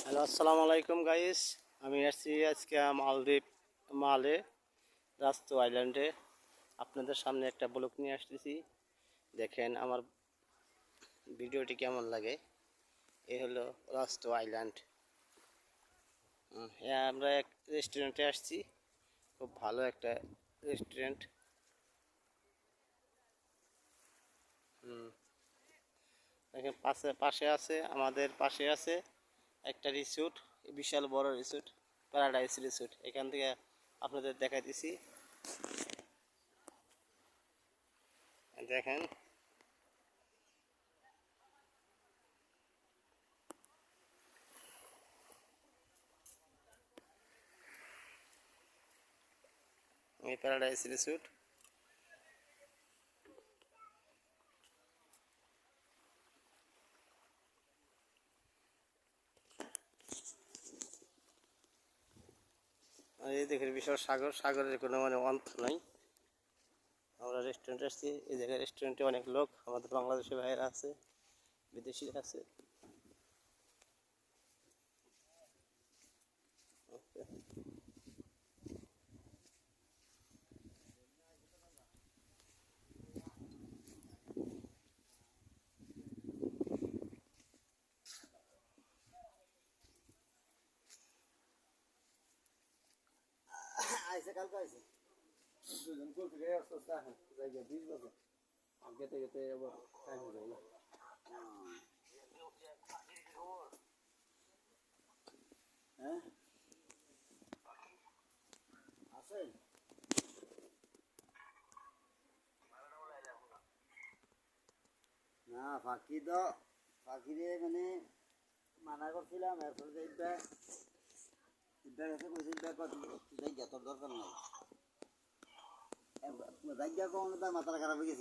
Hello, আসসালামু আলাইকুম guys. আমি আসছি আজকে মালদ্বীপ মালে রাস্তু আইল্যান্ডে। আপনাদের সামনে একটা ব্লগ নিয়ে আসতেছি। দেখেন আমার ভিডিওটি কেমন লাগে। এ হলো রাস্তু আইল্যান্ড। আমরা এক রেস্টুরেন্টে আসছি, খুব ভালো একটা রেস্টুরেন্ট। দেখেন পাশে পাশে আছে, আমাদের পাশে আছে একটা রিসোর্ট, বিশাল বড় রিসোর্ট, প্যারাডাইস রিসোর্ট। এখান থেকে আপনাদের দেখাইতেছি। দেখেন এই প্যারাডাইস রিসোর্ট। আর এই দেখেন বিশাল সাগর, সাগরের কোনো অন্ত নাই। আমরা রেস্টুরেন্টে আসছি, এই জায়গায় রেস্টুরেন্টে অনেক লোক, আমাদের বাংলাদেশি ভাইয়েরা আছে, বিদেশিরা আছে। আইসে কালকে আইসে দুজন কোল থেকে আসতে আসতে আসেন জায়গা 20 বছর গেতে গেতে আবার টাইম হয়ে যায় না। হ্যাঁ আছে না ফাঁকি তো ফাঁকিরে মানে মানা করছিলাম, এরপর যে ইদ্যা এসে কইছে ইদ্যা কত জায়গা তোর দরকার নাই, জায়গা কখনো তার মাথাটা খারাপ হয়ে গেছে।